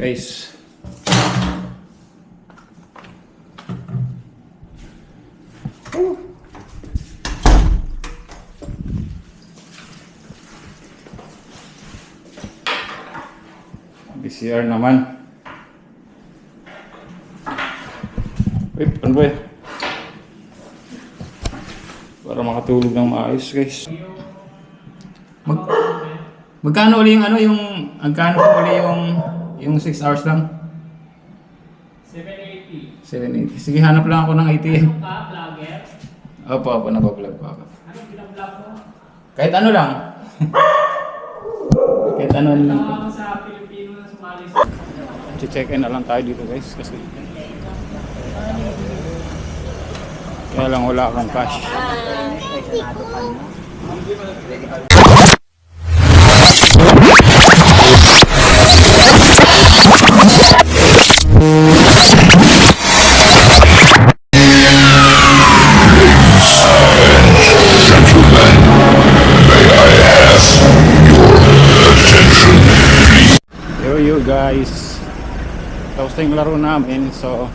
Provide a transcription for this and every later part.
Guys, BCR naman. Wait, ano ba yun? Para makatulog ng maayos, guys. Magkano uli yung magkano uli yung 6 hours lang? 780. 780. Sige, hanap lang ako ng ATM. Ano ka, vlogger? Opo, nabablog po ako. Anong binablog mo? Kahit ano lang. Kahit ano lang. Tawag sa Pilipino na sumali sa... Check-in na lang tayo dito, guys, kasi kaya lang wala akong cash. Yo guys, tapos na yung laro namin, so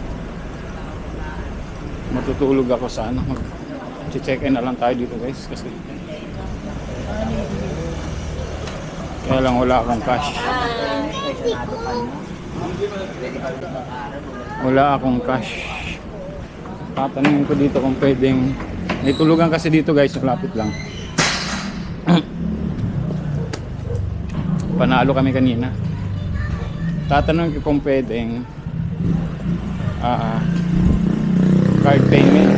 matutulog ako sa mag-check-in na lang tayo dito, guys, kasi kaya lang wala akong cash. Wala akong cash. Tatanungin ko dito kung pwedeng may tulugan kasi dito, guys, malapit lang. Panalo kami kanina. Tatanungin ko kung pwedeng card payment.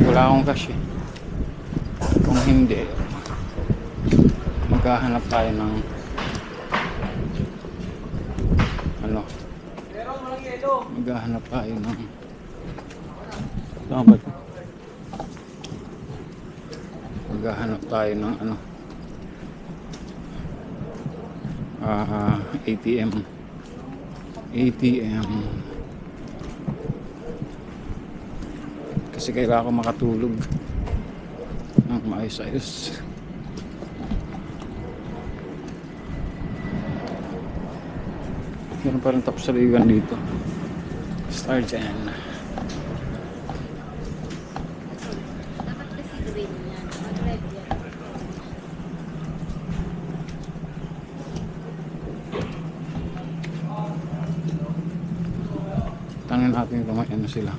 Wala akong cash eh. Kung hindi, maghahanap tayo ng maghahanap tayo ng tama ba ito? Maghahanap tayo ng ATM kasi kailangan ko makatulog ng maayos-ayos. Meron pa rin tapsaligan dito. Star dyan. Tangan natin kung may ano sila.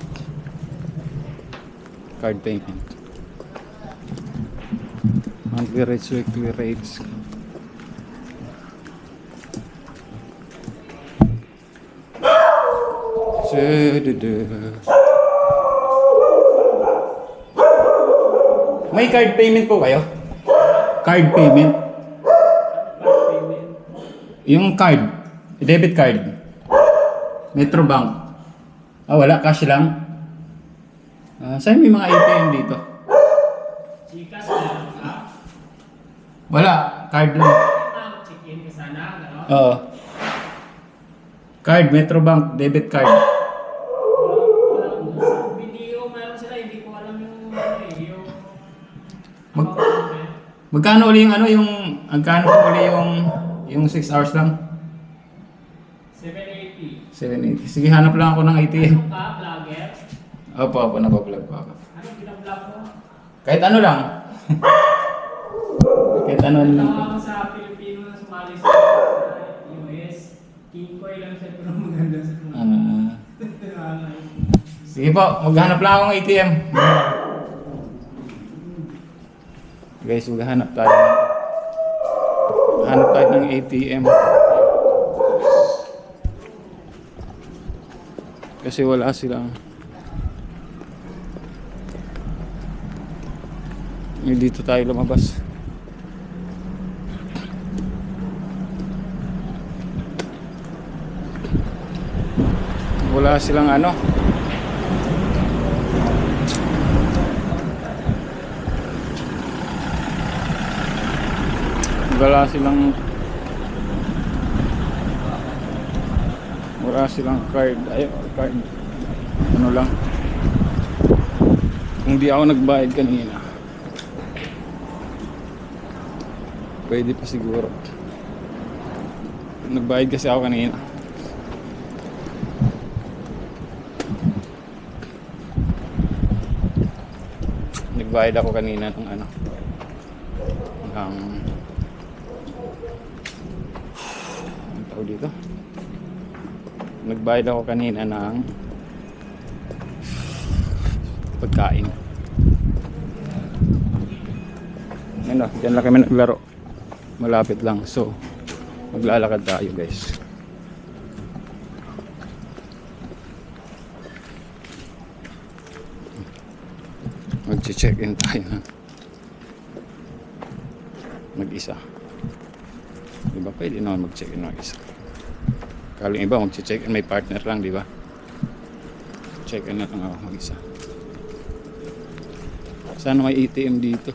Card payment. Monthly rates, weekly rates. May card payment po kayo? Card payment? Yung card, debit card. Metrobank. Wala, cash lang. Saan may mga ATM dito? Gcash na, ha? Wala, card lang. Check-in ka sana, gano'n? Oo. Card, Metrobank, debit card. Sa video, meron sila, hindi ko alam yung yung... Magkano uli magkano uli yung 6 hours lang? 780. 780. Sige, hanap lang ako ng ATM. Ano ka, vlogger? Opo, nabablog po ako. Anong binablog mo? Kahit ano lang. Kahit ano lang. Tawag sa Pilipino na sumali sa US. King Koy lang siya, pero maganda sa Sige po, maghanap lang akong ATM. Guys, maghanap tayo. Hanap tayo ng ATM. Kasi wala silang. Dito tayo lumabas. Wala silang wala silang card. Card ano lang, kung di ako nagbayad kanina pwede pa siguro. Nagbayad kasi ako kanina. Nagbayad ako kanina ng ano, ng ang tawag dito. Nagbayad ako kanina ng pagkain. Ayun na, dyan lang kami naglaro. Malapit lang. So, maglalakad tayo guys. Mag-check-in tayo na mag-isa. Diba pwede naman mag-check-in mag-isa. Kaling iba mag-check-in may partner lang, diba? Check-in na lang ako mag-isa. Sana may ATM dito.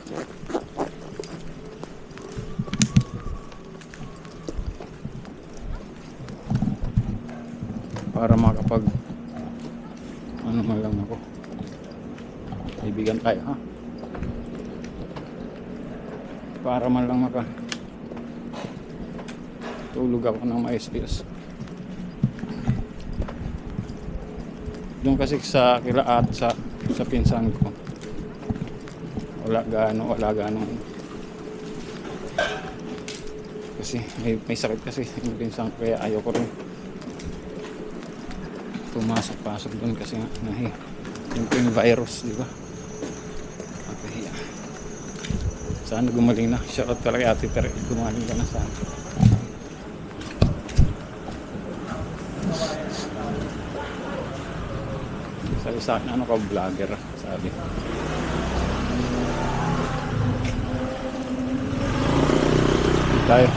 Para makapag ano man lang ako. Kaibigan tayo, ha? Para man lang maka tulog ako ng maayos-ayos. Doon kasi sa Kilaat sa pinsan ko. Wala gaano. Kasi may sakit kasi yung pinsan ko, kaya ayoko rin pumasok doon kasi yung virus, di ba? Okay, yeah. Sana gumaling na. Shoutout ka lang Ate Tere, gumaling ka na sana. Sabi sa akin, ano ka vlogger, sabi. Tayo.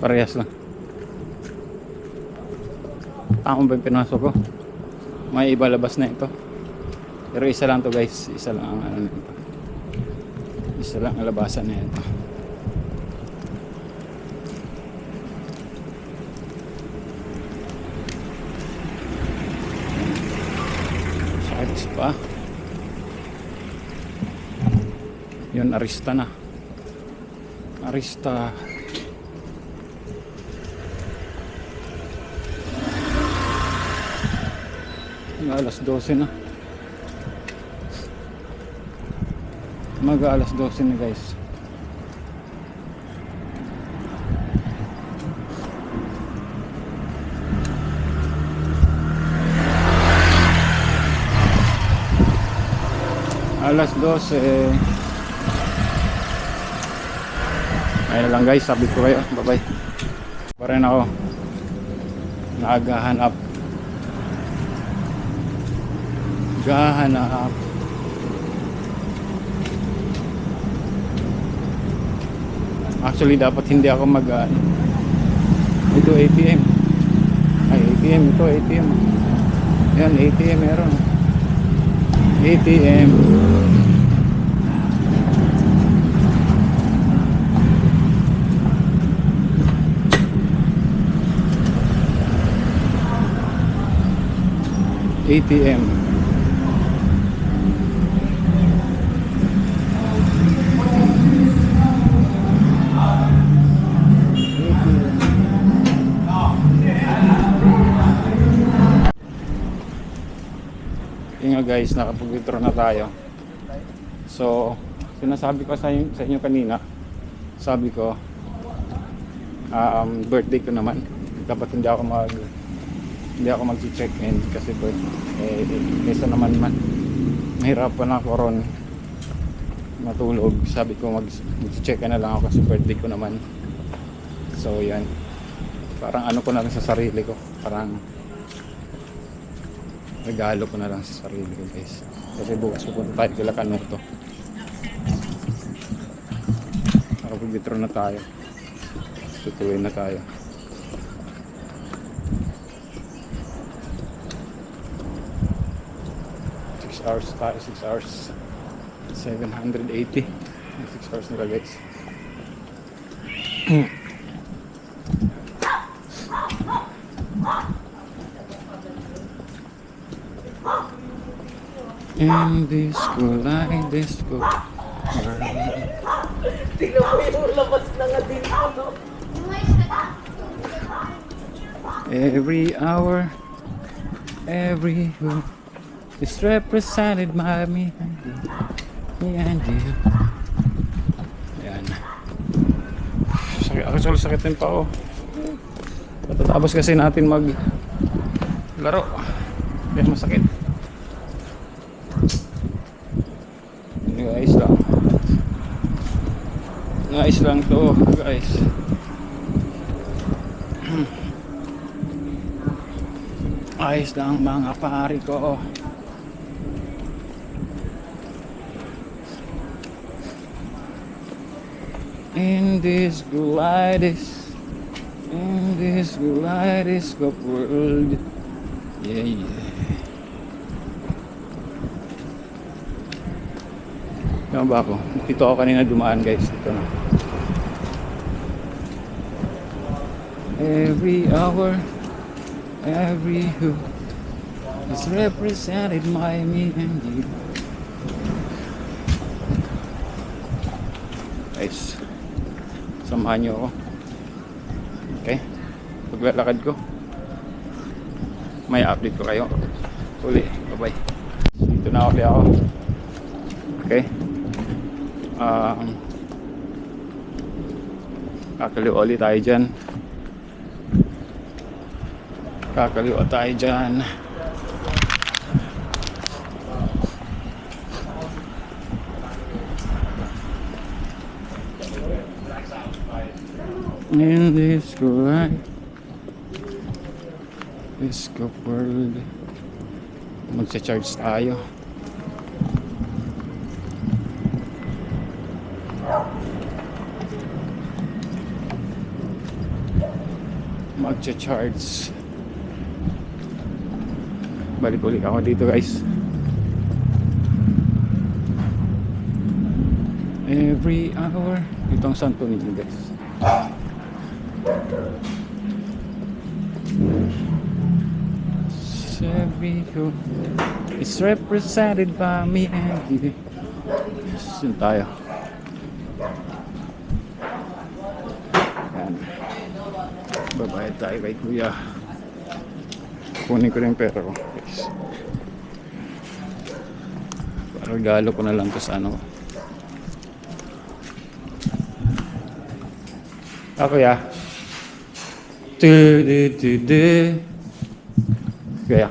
Parehas lang. Tama ba yung pinasok ko? May iba labas na ito. Pero isa lang to guys. Isa lang ang ano nito. Isa lang ang labasan na ito. Sakit pa. Yun, arista na. Arista. Alas 12 na. Alas 12 na guys. Alas 12. Ayun lang guys, sabi ko kayo. Bye bye. Pa rin ako nagahanap actually dapat hindi ako ito ATM ay ATM ito ATM yan ATM meron ATM ATM guys, nakapag-withdraw na tayo. So, sinasabi ko sa inyo kanina, sabi ko birthday ko naman. Dapat hindi ako mag-check-in kasi kesa naman mahirapan ako ron matulog. Sabi ko mag-check-in na lang ako kasi birthday ko naman. So, yan. Parang ano ko na lang sa sarili ko. Parang regalo ko na lang sa sarili ko guys. Kasi bukas pupunta tayo kila Kanuto. Nakapag-withdraw na tayo. Tutuloy na tayo. Hours tayo, 6 hours 780 6 hours nila guys. In this school, like this school. Tingnan mo yung labas na nga din ano. Every hour, every hour is represented by me and you. Ayan. Sakit, actually sakit din pa ako. Patatapos kasi natin mag laro. Kaya masakit. Guys lang. Nice lang to guys. Ayos lang mga pari ko. In this kaleidoscope world. Yeah, yeah. Tama ba ako? Dito ako kanina dumaan guys. Dito na. Every hour, every who is represented by me and you. Guys, samahan nyo ako. Okay? Paglalakad ko, may update ko kayo. Uli, bye bye. Dito na ulit ako. Okay? Kakaliwa ulit tayo dyan. Kakaliwa tayo dyan. In this life, this world, magsa-charge tayo. Magcha-charge. Balik ulit ako dito guys. Every hour. Ito ang Santo Niño guys. Every hour is represented by me and you. Saan tayo? Babayad tayo kay kuya. Kunin ko na yung pera ko guys. Para regalo ko na lang to sa ano. Kuya. Kaya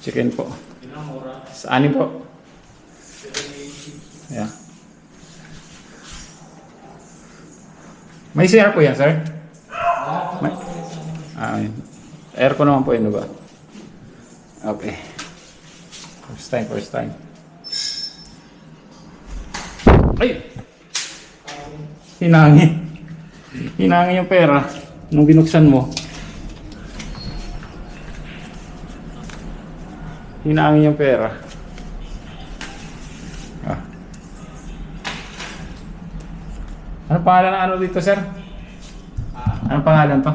chicken po. Sa anin po? Yeah. May CR po yan, sir? May... aircon naman po yun, ba? Okay. First time. Ay! Hinangin yung pera nung binuksan mo. Hinangin yung pera. Ano pangalan ng ano dito, sir? Anong pangalan to?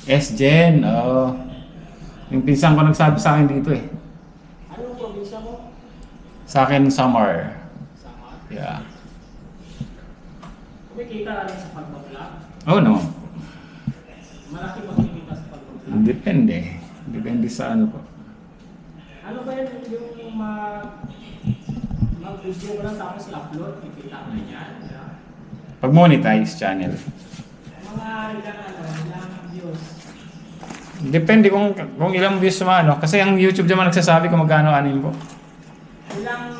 S-Gen. Oh. Yung pinsan ko nagsabi sa akin dito eh. Anong probinsya mo? Sa akin, Samar. Yeah. Kumikita lang sa pagbablog? Oh, no. Malaki makikita sa pagbablog? Depende. Depende sa ano po. Ano ba yun yung mag-video mo lang tapos i-upload? Kikita mo na yan? Pag monetize channel. Mga ilang views? Depende kung ilang views sa ano. Kasi ang YouTube naman nagsasabi kung magkano anin po. Ilang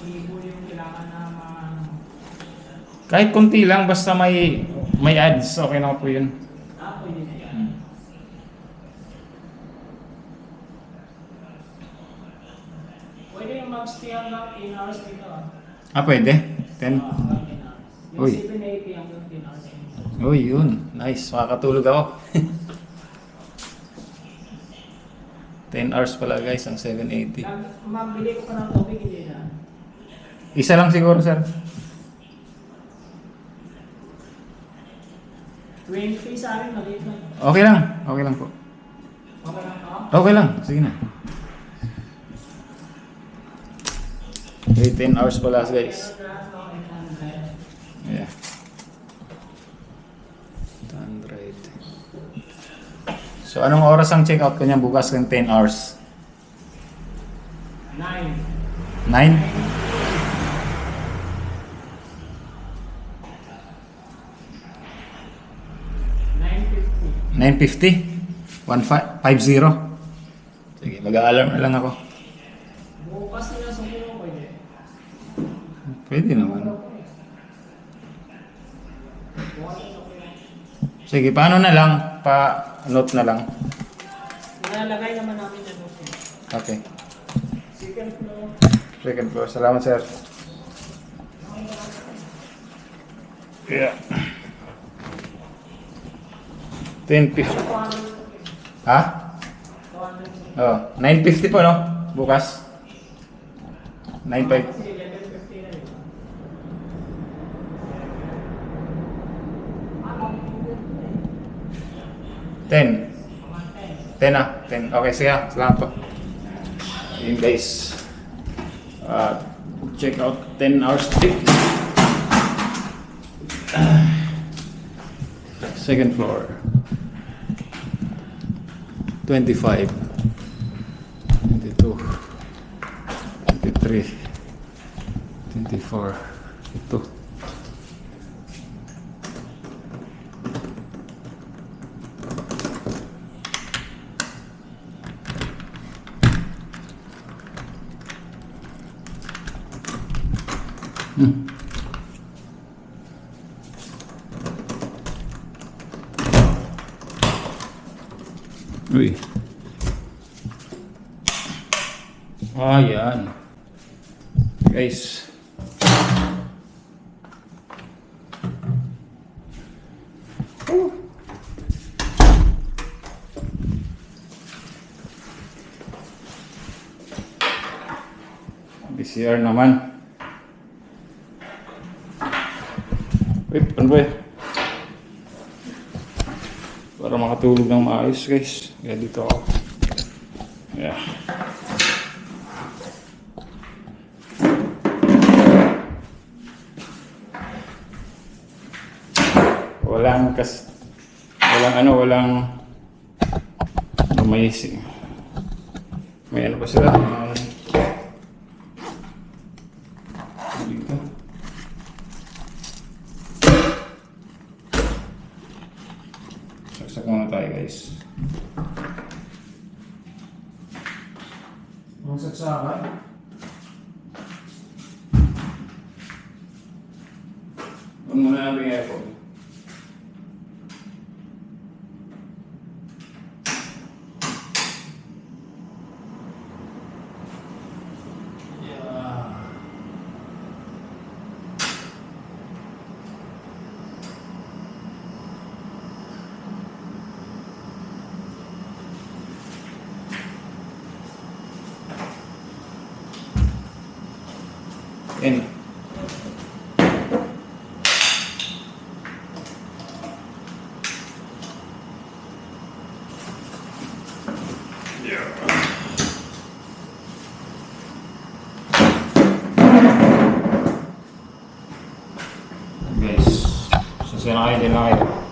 libo yung kailangan na Kahit konti lang, basta may ads, okay na po yun. Pwede na yan. Pwede yung mag-stay hanggang 10 hours dito. Pwede? 10? Hanggang 10 hours. Yung Uy. 780 hanggang 10 hours. Uy, yun. Nice. Makakatulog ako. 10 hours pala guys, ang 780. Mabili ko pa ng tubig, hindi na. Isa lang siguro, sir. 20 sa akin, maliit lang. Okay lang. Okay lang po. Okay lang ako? Okay lang. Sige na. Okay, 10 hours pala guys. Yeah. 100. So, anong oras ang check-out ko niya bukas ng 10 hours? 9. 9? 9:50? 150? Sige, mag-a-alarm na lang ako. Bukas nila sa kilo, pwede. Pwede naman. Sige, paano na lang? Pa-note na lang. Nilalagay naman namin yan. Okay. Second floor. Second floor. Salamat, sir. Yeah. 10:50. Ha? Oh, 9:50 po, no? Bukas. 9:05. Kasi 11:50 na yun. 10. 10 na. 10. Okay, sige. Salamat po. Yun guys. Check out 10 hours trip. Second floor. 25. 22. 23. 24. Ito. Uy. Yan. Guys. BCR naman. Wait, ano ba yun? Para makatulog ng maayos guys. Kaya dito ako. Yeah. Walang may ano pa sila? Dito. Saksak muna tayo guys. Ang saksakan. Huwag muna natin yung aircon. Yan. Guys, sasya na kayo, din lang kayo.